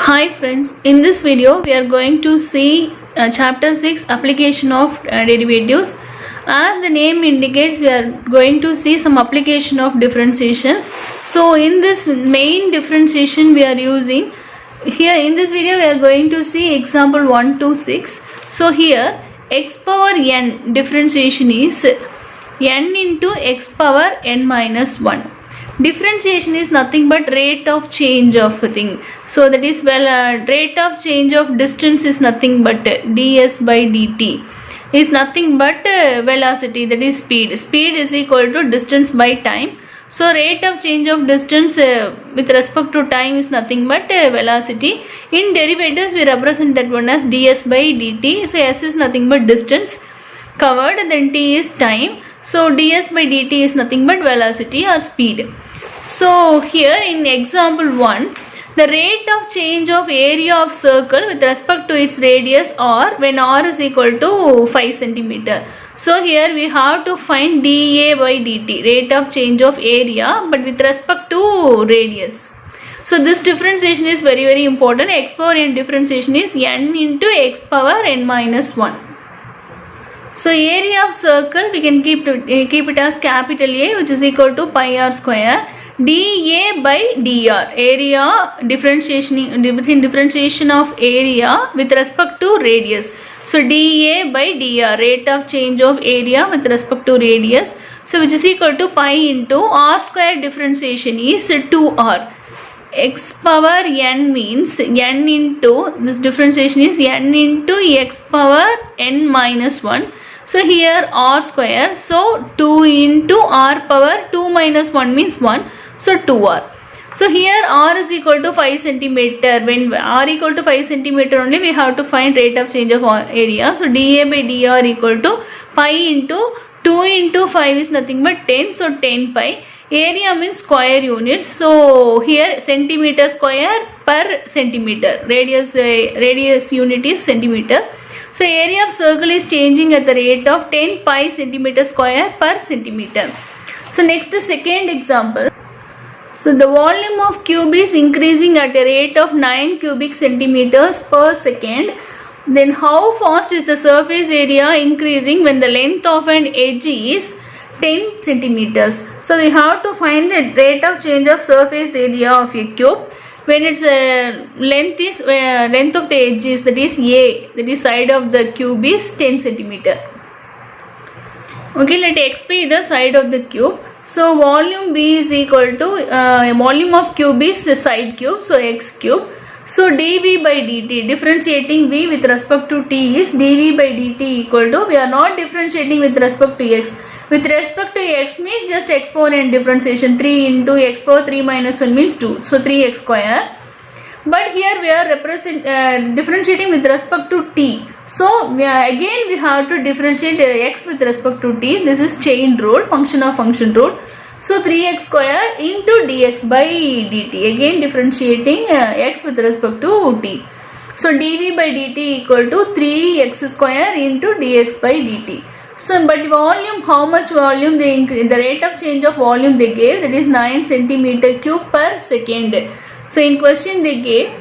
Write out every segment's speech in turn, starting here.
Hi friends, in this video we are going to see chapter 6 application of derivatives. As the name indicates, we are going to see some application of differentiation. So in this main differentiation we are using, here in this video we are going to see example 1 to 6. So here x power n differentiation is n into x power n minus 1. Differentiation is nothing but rate of change of a thing. So that is rate of change of distance is nothing but ds by dt is nothing but velocity, that is speed. Speed is equal to distance by time. So rate of change of distance with respect to time is nothing but velocity. In derivatives we represent that one as ds by dt. So s is nothing but distance covered, then t is time. So ds by dt is nothing but velocity or speed. So here in example 1, the rate of change of area of circle with respect to its radius r when r is equal to 5 cm. So here we have to find dA by dt, rate of change of area but with respect to radius. So this differentiation is very important. X power n differentiation is n into x power n minus 1. So area of circle we can keep it as capital A, which is equal to pi r square. dA by dr, area differentiation of area with respect to radius. So dA by dr, rate of change of area with respect to radius. So which is equal to pi into r square differentiation is 2r. X power n means n into, this differentiation is n into x power n minus 1. So here r square, so 2 into r power 2 minus 1 means 1, so 2r. So here r is equal to 5 cm. When r equal to 5 cm only we have to find rate of change of area. So dA by dr equal to pi into 2 into 5 is nothing but 10, so 10 pi. Area means square units, so here centimeter square per centimeter, radius unit is centimeter. So area of circle is changing at the rate of 10 pi centimeter square per centimeter. So next second example. So the volume of cube is increasing at a rate of 9 cubic centimeters per second. Then how fast is the surface area increasing when the length of an edge is 10 centimeters. So we have to find the rate of change of surface area of a cube when its length of the edge is, that is A, that is side of the cube is 10 centimeter. Okay, let x be the side of the cube. So volume B is equal to volume of cube is the side cube, so x cube. So dV by dt, differentiating V with respect to t is dV by dt equal to, we are not differentiating with respect to x. With respect to x means just x power n differentiation, 3 into x power 3 minus 1 means 2, so 3x square. But here we are differentiating with respect to t. So again we have to differentiate x with respect to t. This is chain rule, function of function rule. So 3x square into dx by dt, again differentiating x with respect to t. So dv by dt equal to 3x square into dx by dt. So but volume, how much volume they increase, the rate of change of volume they gave, that is 9 centimeter cube per second. So in question they gave,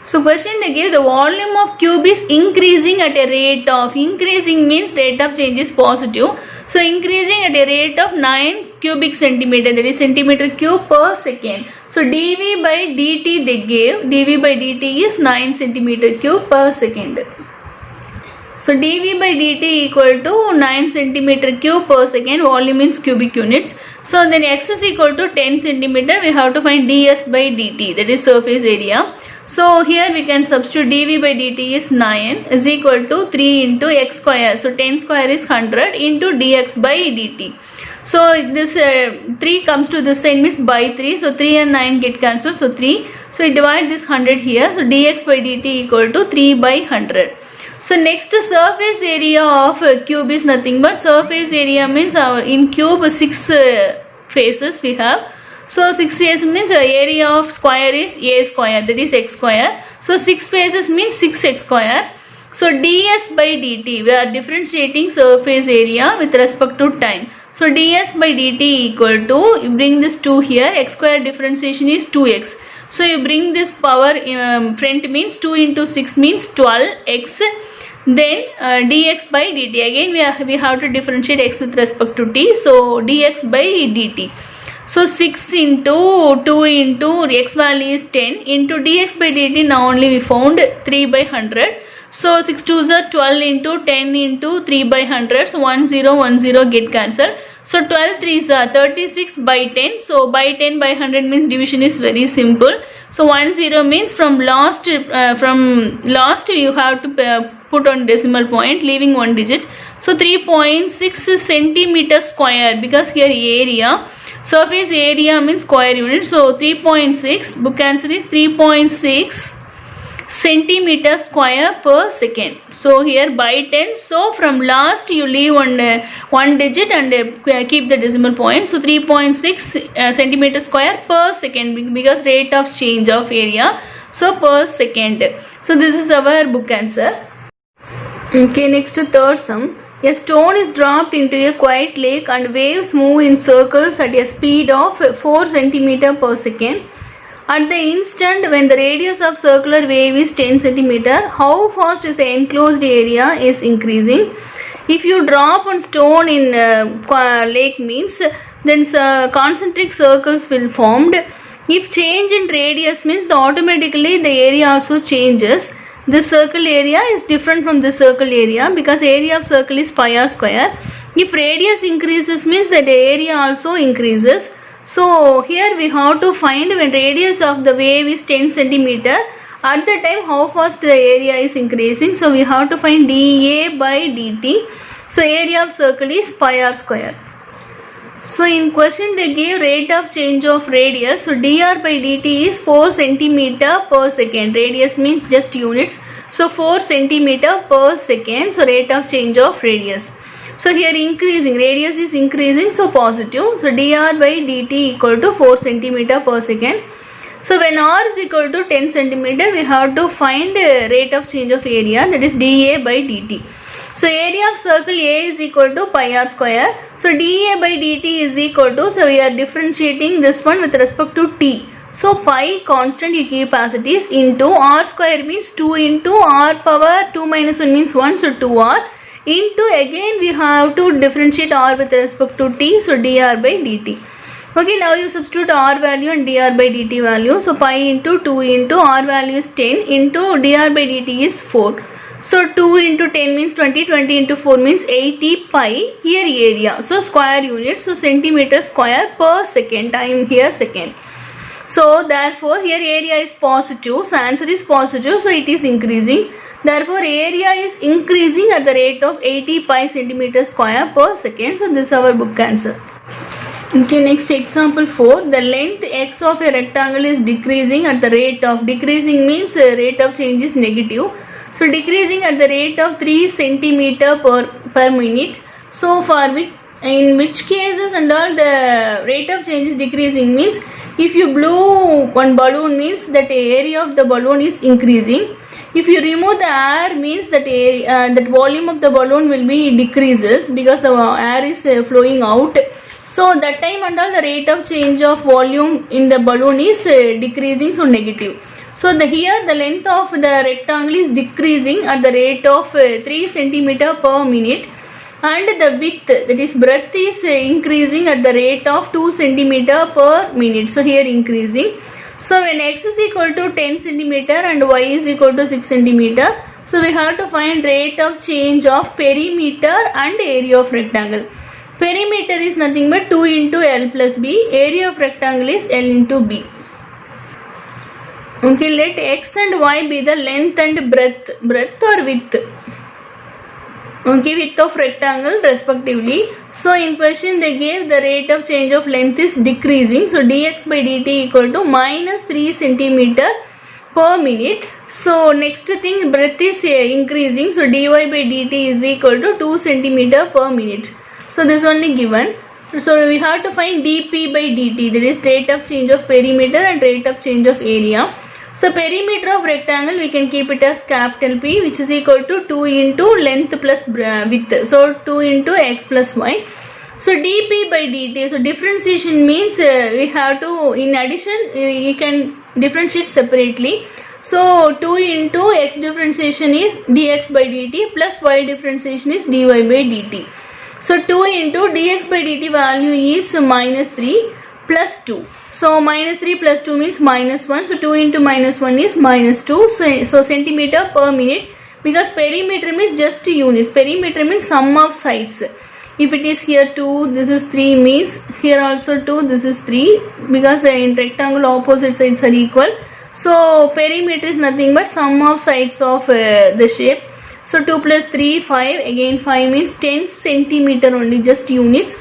the volume of cube is increasing at a rate of, increasing means rate of change is positive. So increasing at a rate of 9 cubic centimeter, that is centimeter cube per second. So dV by dt they gave, dV by dt is 9 centimeter cube per second. So dV by dt equal to 9 centimeter cube per second, volume means cubic units. So then x is equal to 10 centimeter, we have to find ds by dt, that is surface area. So here we can substitute dV by dt is 9 is equal to 3 into x square. So 10 square is 100 into dx by dt. So this 3 comes to this side means by 3. So 3 and 9 get cancelled. So 3. So we divide this 100 here. So dx by dt equal to 3 by 100. So next surface area of cube is nothing but, surface area means in cube 6 faces we have. So 6 faces means area of square is a square, that is x square. So 6 faces means 6x square. So ds by dt, we are differentiating surface area with respect to time. So ds by dt equal to, you bring this 2 here, x square differentiation is 2x. So you bring this power front means 2 into 6 means 12x. Then dx by dt, again we have to differentiate x with respect to t, so dx by dt. So 6 into 2 into x value is 10 into dx by dt, now only we found 3 by 100. So 6 2s are 12 into 10 into 3 by 100, so 1 0 1 0 get cancelled. So 12 3s are 36 by 10, so by 10 by 100 means division is very simple. So 1 0 means from last you have to put on decimal point leaving one digit. So 3.6 centimeter square, because here area, surface area means square unit, so 3.6, book answer is 3.6 centimeter square per second. So here by 10, so from last you leave one digit and keep the decimal point. So 3.6 centimeter square per second, because rate of change of area, so per second. So this is our book answer. Okay, next third sum. A stone is dropped into a quiet lake and waves move in circles at a speed of 4 cm per second. At the instant when the radius of circular wave is 10 cm, how fast is the enclosed area is increasing? If you drop one stone in lake means, then concentric circles will formed. If change in radius means, automatically the area also changes. This circle area is different from this circle area, because area of circle is pi r square. If radius increases means that the area also increases. So here we have to find when radius of the wave is 10 cm, at the time how fast the area is increasing. So we have to find dA by dt. So area of circle is pi r square. So in question they gave rate of change of radius. So dr by dt is 4 cm per second. Radius means just units. So 4 cm per second. So rate of change of radius. So here increasing, radius is increasing, so positive. So dr by dt equal to 4 cm per second. So when r is equal to 10 cm, we have to find rate of change of area, that is dA by dt. So area of circle A is equal to pi r square. So dA by dt is equal to, so we are differentiating this one with respect to t. So pi constant you keep as it is, into r square means 2 into r power 2 minus 1 means 1, so 2r. Into again we have to differentiate r with respect to t, so dr by dt. Okay, now you substitute r value and dr by dt value. So pi into 2 into r value is 10 into dr by dt is 4. So 2 into 10 means 20, 20 into 4 means 80 pi. Here area, so square unit, so centimeter square per second, time here second. So therefore here area is positive, so answer is positive, so it is increasing. Therefore area is increasing at the rate of 80 pi centimeter square per second. So this is our book answer. Okay, next example 4. The length x of a rectangle is decreasing at the rate of, decreasing means rate of change is negative. So decreasing at the rate of 3 centimeter per minute. So for which, in which cases and all the rate of change is decreasing means, if you blow one balloon means that area of the balloon is increasing. If you remove the air means that that volume of the balloon will be decreases, because the air is flowing out. So that time and all the rate of change of volume in the balloon is decreasing, so negative. So here the length of the rectangle is decreasing at the rate of 3 centimeter per minute, and the width, that is breadth, is increasing at the rate of 2 centimeter per minute. So here increasing. So when x is equal to 10 centimeter and y is equal to 6 centimeter, so we have to find rate of change of perimeter and area of rectangle. Perimeter is nothing but 2 into L plus B. Area of rectangle is L into B. Okay, let x and y be the length and breadth or width. Okay, width of rectangle respectively. So in question they gave the rate of change of length is decreasing. So dx by dt equal to minus 3 centimeter per minute. So next thing, breadth is increasing. So dy by dt is equal to 2 centimeter per minute. So this is only given. So we have to find dp by dt, that is rate of change of perimeter and rate of change of area. So perimeter of rectangle we can keep it as capital P, which is equal to 2 into length plus width. So 2 into x plus y. So dp by dt, so differentiation means we have to, in addition we can differentiate separately. So 2 into x differentiation is dx by dt plus y differentiation is dy by dt. So 2 into dx by dt value is minus 3 plus 2. So minus 3 plus 2 means minus 1. So 2 into minus 1 is minus 2. So centimeter per minute, because perimeter means just units. Perimeter means sum of sides. If it is here 2, this is 3 means here also 2, this is 3, because in rectangle opposite sides are equal. So perimeter is nothing but sum of sides of the shape. So 2 plus 3, 5, again 5 means 10 centimeter only, just units.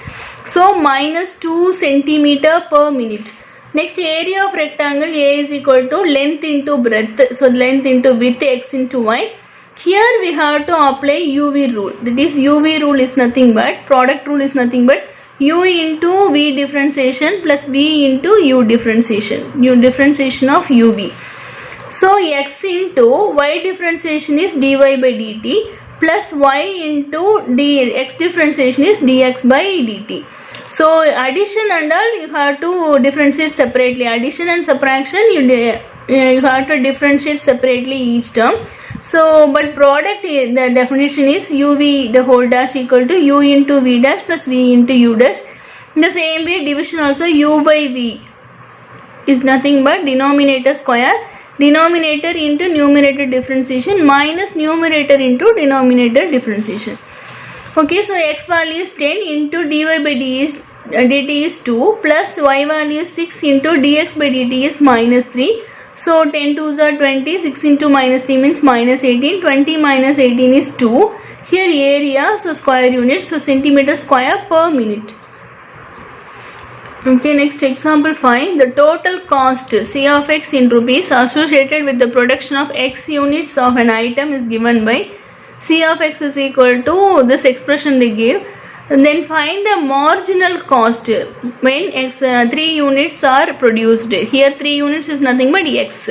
So minus 2 centimeter per minute. Next, area of rectangle A is equal to length into breadth. So length into width, x into y. Here we have to apply UV rule. That is, UV rule is nothing but, product rule is nothing but U into V differentiation plus V into U differentiation. U differentiation of UV. So x into y differentiation is dy by dt plus y into x differentiation is dx by dt. So addition and all you have to differentiate separately. Addition and subtraction you have to differentiate separately each term. So but product, the definition is uv the whole dash equal to u into v dash plus v into u dash. In the same way, division also, u by v is nothing but denominator square, denominator into numerator differentiation minus numerator into denominator differentiation. Okay, so x value is 10 into dy by dt is 2 plus y value is 6 into dx by dt is minus 3. So 10 2s are 20, 6 into minus 3 means minus 18, 20 minus 18 is 2. Here area, so square unit, so centimeter square per minute. Okay, next example 5. The total cost C of x in rupees associated with the production of x units of an item is given by C of x is equal to this expression they give. And then find the marginal cost when x 3 units are produced. Here 3 units is nothing but x,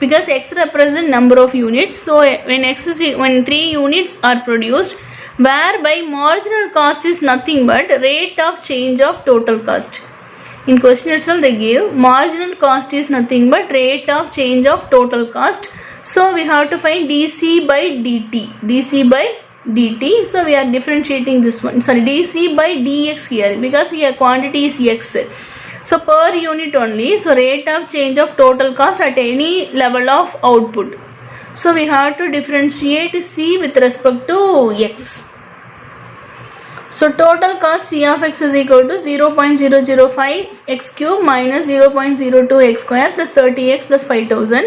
because x represents number of units. So when 3 units are produced, whereby marginal cost is nothing but rate of change of total cost. In question itself they give marginal cost is nothing but rate of change of total cost. So we have to find dc by dt, dc by dt. So we are differentiating this one, sorry, dc by dx here, because here quantity is x, so per unit only. So rate of change of total cost at any level of output. So we have to differentiate c with respect to x. So total cost C of x is equal to 0.005 x cube minus 0.02 x square plus 30x plus 5000.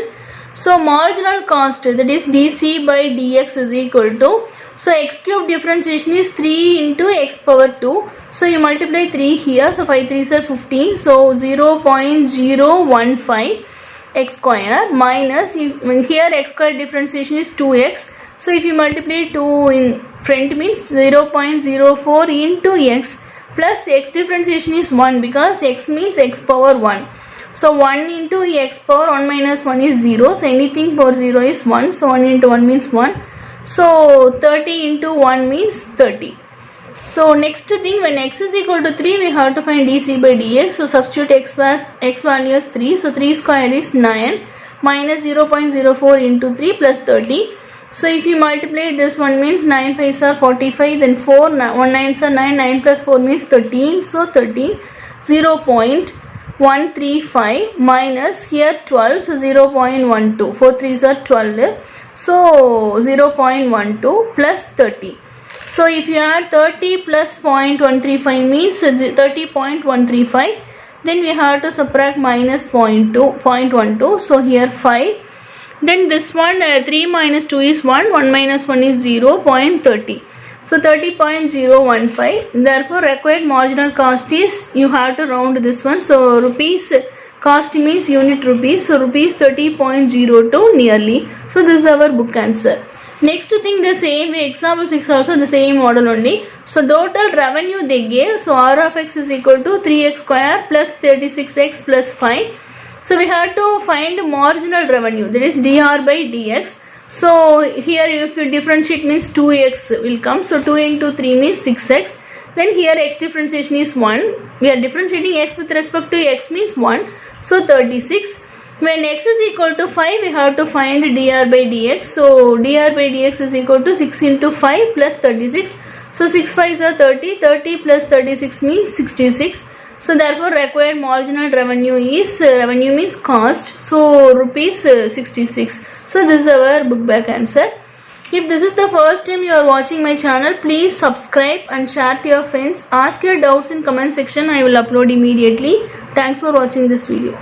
So marginal cost, that is dc by dx is equal to, so x cube differentiation is 3 into x power 2. So you multiply 3 here, so 5 3s are 15. So 0.015 x square minus, here x square differentiation is 2x. So if you multiply 2 in front means 0.04 into x plus x differentiation is 1, because x means x power 1. So 1 into x power 1 minus 1 is 0. So anything power 0 is 1. So 1 into 1 means 1. So 30 into 1 means 30. So next thing, when x is equal to 3, we have to find dc by dx. So substitute x value as 3. So 3 square is 9 minus 0.04 into 3 plus 30. So if you multiply this one means 9 5s are 45, then 4 1 9s are 9, 9 plus 4 means 13. So 13, 0.135 minus here 12, so 0.12, 4 3s are 12, so 0.12 plus 30. So if you add 30 plus 0.135 means 30.135, then we have to subtract minus 0.12, so here 5. Then this one 3 minus 2 is 1, 1 minus 1 is 0.30. So 30.015. Therefore required marginal cost is, you have to round this one. So rupees cost means unit rupees. So rupees 30.02 nearly. So this is our book answer. Next thing, the same way, example 6 also the same model only. So total revenue they gave. So R of x is equal to 3x square plus 36x plus 5. So we have to find marginal revenue, that is dr by dx. So here if you differentiate means 2x will come. So 2 into 3 means 6x. Then here x differentiation is 1. We are differentiating x with respect to x means 1. So 36. When x is equal to 5, we have to find dr by dx. So dr by dx is equal to 6 into 5 plus 36. So 6 5s are 30. 30 plus 36 means 66. So therefore required marginal revenue is, revenue means cost. So rupees 66. So this is our book back answer. If this is the first time you are watching my channel, please subscribe and share to your friends. Ask your doubts in comment section. I will upload immediately. Thanks for watching this video.